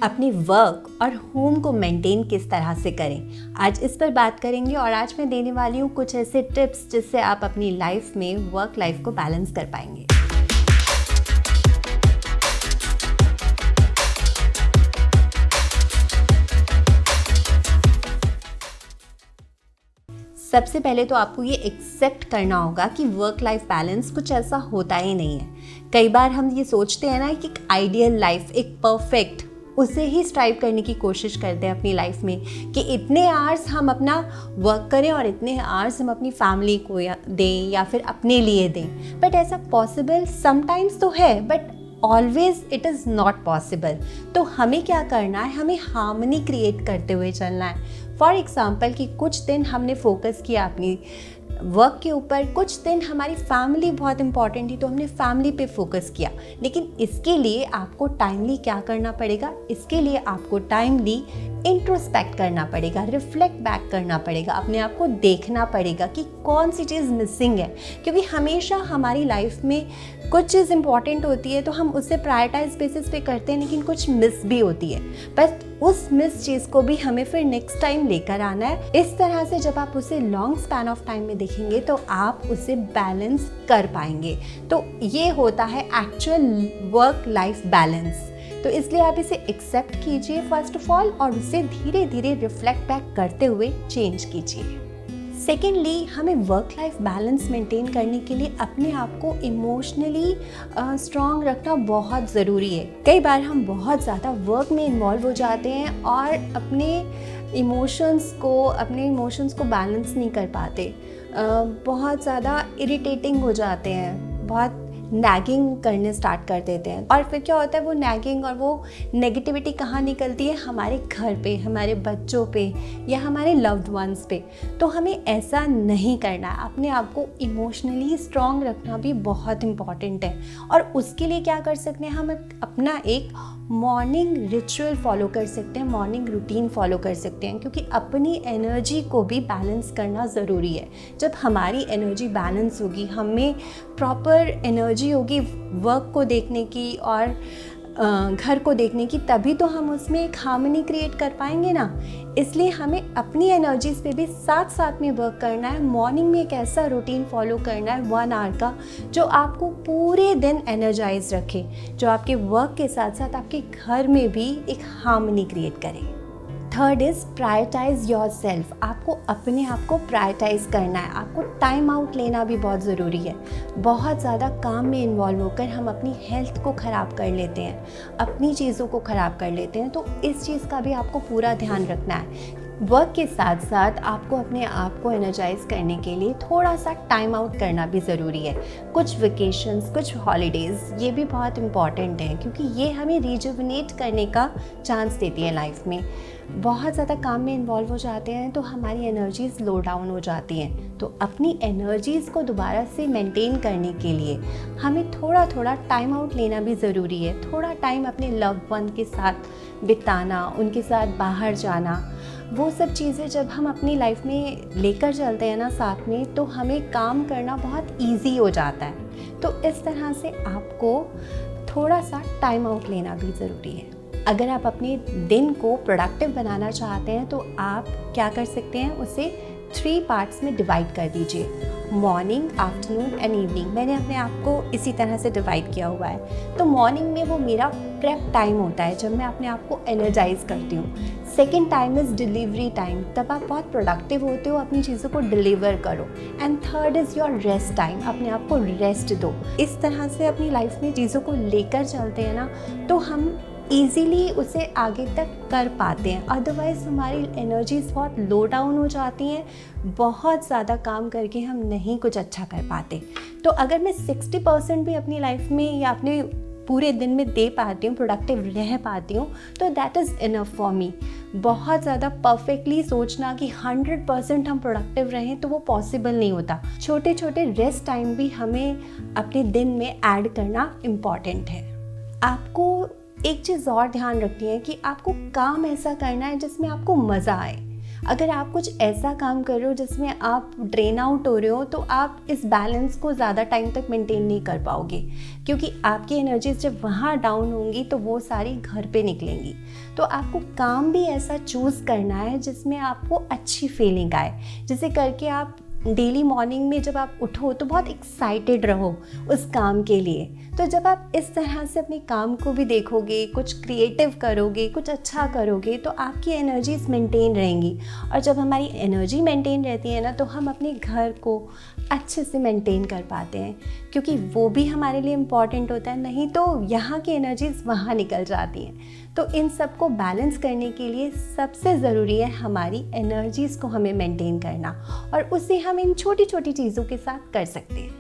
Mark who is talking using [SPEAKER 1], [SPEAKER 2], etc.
[SPEAKER 1] अपने वर्क और होम को मेंटेन किस तरह से करें, आज इस पर बात करेंगे। और आज मैं देने वाली हूँ कुछ ऐसे टिप्स जिससे आप अपनी लाइफ में वर्क लाइफ को बैलेंस कर पाएंगे। सबसे पहले तो आपको ये एक्सेप्ट करना होगा कि वर्क लाइफ बैलेंस कुछ ऐसा होता ही नहीं है। कई बार हम ये सोचते हैं ना कि एक आइडियल लाइफ, एक परफेक्ट, उसे ही स्ट्राइव करने की कोशिश करते हैं अपनी लाइफ में कि इतने आवर्स हम अपना वर्क करें और इतने आवर्स हम अपनी फैमिली को दें या फिर अपने लिए दें। बट ऐसा पॉसिबल समटाइम्स तो है, but always it is not possible. तो हमें क्या करना है, हमें हार्मनी क्रिएट करते हुए चलना है। फॉर एग्ज़ाम्पल कि कुछ दिन हमने फोकस किया अपनी वर्क के ऊपर, कुछ दिन हमारी फैमिली बहुत इंपॉर्टेंट थी तो हमने फैमिली पे फोकस किया। लेकिन इसके लिए आपको टाइमली क्या करना पड़ेगा, इसके लिए आपको टाइमली इंट्रोस्पेक्ट करना पड़ेगा, रिफ्लेक्ट बैक करना पड़ेगा, अपने आप को देखना पड़ेगा कि कौन सी चीज़ मिसिंग है। क्योंकि हमेशा हमारी लाइफ में कुछ चीज़ इंपॉर्टेंट होती है तो हम उसे प्रायोरिटाइज बेसिस पे करते हैं, लेकिन कुछ मिस भी होती है। बस उस मिस चीज़ को भी हमें फिर नेक्स्ट टाइम लेकर आना है। इस तरह से जब आप उसे लॉन्ग स्पैन ऑफ टाइम में देखेंगे तो आप उसे बैलेंस कर पाएंगे। तो ये होता है एक्चुअल वर्क लाइफ बैलेंस। तो इसलिए आप इसे एक्सेप्ट कीजिए फर्स्ट ऑफ ऑल, और उसे धीरे धीरे रिफ्लेक्ट बैक करते हुए चेंज कीजिए। सेकेंडली, हमें वर्क लाइफ बैलेंस मेंटेन करने के लिए अपने आप को इमोशनली स्ट्रॉन्ग रखना बहुत ज़रूरी है। कई बार हम बहुत ज़्यादा वर्क में इन्वॉल्व हो जाते हैं और अपने इमोशंस को बैलेंस नहीं कर पाते, बहुत ज़्यादा इरिटेटिंग हो जाते हैं, बहुत नैगिंग करने स्टार्ट कर देते हैं। और फिर क्या होता है, वो नैगिंग और वो नेगेटिविटी कहाँ निकलती है, हमारे घर पे, हमारे बच्चों पे या हमारे लव्ड वंस पे। तो हमें ऐसा नहीं करना है। अपने आप को इमोशनली स्ट्रॉन्ग रखना भी बहुत इम्पॉर्टेंट है। और उसके लिए क्या कर सकते हैं, हम अपना एक मॉर्निंग रिचुअल फॉलो कर सकते हैं, मॉर्निंग रूटीन फॉलो कर सकते हैं। क्योंकि अपनी एनर्जी को भी बैलेंस करना ज़रूरी है। जब हमारी एनर्जी बैलेंस होगी, हमें प्रॉपर एनर्जी होगी वर्क को देखने की और घर को देखने की, तभी तो हम उसमें एक हार्मनी क्रिएट कर पाएंगे ना। इसलिए हमें अपनी एनर्जीज पे भी साथ साथ में वर्क करना है। मॉर्निंग में एक ऐसा रूटीन फॉलो करना है 1 आवर का, जो आपको पूरे दिन एनर्जाइज रखे, जो आपके वर्क के साथ साथ आपके घर में भी एक हार्मनी क्रिएट करे। Third is prioritize yourself. आपको अपने आप को प्रायोरिटाइज करना है। आपको टाइम आउट लेना भी बहुत ज़रूरी है। बहुत ज़्यादा काम में इन्वॉल्व होकर हम अपनी हेल्थ को ख़राब कर लेते हैं, अपनी चीज़ों को ख़राब कर लेते हैं। तो इस चीज़ का भी आपको पूरा ध्यान रखना है। वर्क के साथ साथ आपको अपने आप को एनर्जाइज करने के लिए थोड़ा सा टाइम आउट करना भी ज़रूरी है। कुछ वेकेशंस, कुछ हॉलीडेज़, ये भी बहुत इम्पॉर्टेंट हैं, क्योंकि ये हमें रिजुविनेट करने का चांस देती है लाइफ में। बहुत ज़्यादा काम में इन्वॉल्व हो जाते हैं तो हमारी एनर्जीज़ लो डाउन हो जाती हैं। तो अपनी एनर्जीज़ को दोबारा से मेंटेन करने के लिए हमें थोड़ा थोड़ा टाइम आउट लेना भी ज़रूरी है। थोड़ा टाइम अपने लव्ड वन के साथ बिताना, उनके साथ बाहर जाना, वो सब चीज़ें जब हम अपनी लाइफ में लेकर चलते हैं ना साथ में, तो हमें काम करना बहुत ईजी हो जाता है। तो इस तरह से आपको थोड़ा सा टाइम आउट लेना भी ज़रूरी है। अगर आप अपने दिन को प्रोडक्टिव बनाना चाहते हैं तो आप क्या कर सकते हैं, उसे 3 पार्ट्स में डिवाइड कर दीजिए। Morning, afternoon and evening. मैंने अपने आप को इसी तरह से डिवाइड किया हुआ है। तो मॉर्निंग में वो मेरा प्रेप टाइम होता है, जब मैं अपने आप को एनर्जाइज करती हूँ। Second time is delivery time, तब आप बहुत प्रोडक्टिव होते हो, अपनी चीज़ों को डिलीवर करो। And third is your rest time, अपने आप को रेस्ट दो। इस तरह से अपनी लाइफ में चीज़ों को लेकर चलते हैं ना, तो हम ईज़िली उसे आगे तक कर पाते हैं। अदरवाइज़ हमारी एनर्जीज़ बहुत लो डाउन हो जाती हैं, बहुत ज़्यादा काम करके हम नहीं कुछ अच्छा कर पाते। तो अगर मैं 60% भी अपनी लाइफ में या अपने पूरे दिन में दे पाती हूँ, प्रोडक्टिव रह पाती हूँ, तो that is enough for me. बहुत ज़्यादा परफेक्टली सोचना कि 100% हम प्रोडक्टिव रहें, तो वो पॉसिबल नहीं होता। छोटे छोटे रेस्ट टाइम भी हमें अपने दिन में ऐड करना इम्पॉर्टेंट है। आपको एक चीज़ और ध्यान रखनी है कि आपको काम ऐसा करना है जिसमें आपको मज़ा आए। अगर आप कुछ ऐसा काम कर रहे हो जिसमें आप ड्रेन आउट हो रहे हो, तो आप इस बैलेंस को ज़्यादा टाइम तक मेंटेन नहीं कर पाओगे, क्योंकि आपकी एनर्जीज जब वहाँ डाउन होंगी तो वो सारी घर पे निकलेंगी। तो आपको काम भी ऐसा चूज़ करना है जिसमें आपको अच्छी फीलिंग आए, जिसे करके आप डेली मॉर्निंग में जब आप उठो तो बहुत एक्साइटेड रहो उस काम के लिए। तो जब आप इस तरह से अपने काम को भी देखोगे, कुछ क्रिएटिव करोगे, कुछ अच्छा करोगे, तो आपकी एनर्जीज मेंटेन रहेंगी। और जब हमारी एनर्जी मेंटेन रहती है ना, तो हम अपने घर को अच्छे से मेंटेन कर पाते हैं, क्योंकि वो भी हमारे लिए इम्पॉर्टेंट होता है। नहीं तो यहाँ की एनर्जीज वहाँ निकल जाती हैं। तो इन सब को बैलेंस करने के लिए सबसे ज़रूरी है हमारी एनर्जीज़ को हमें मेंटेन करना, और उसे हम इन छोटी छोटी चीज़ों के साथ कर सकते हैं।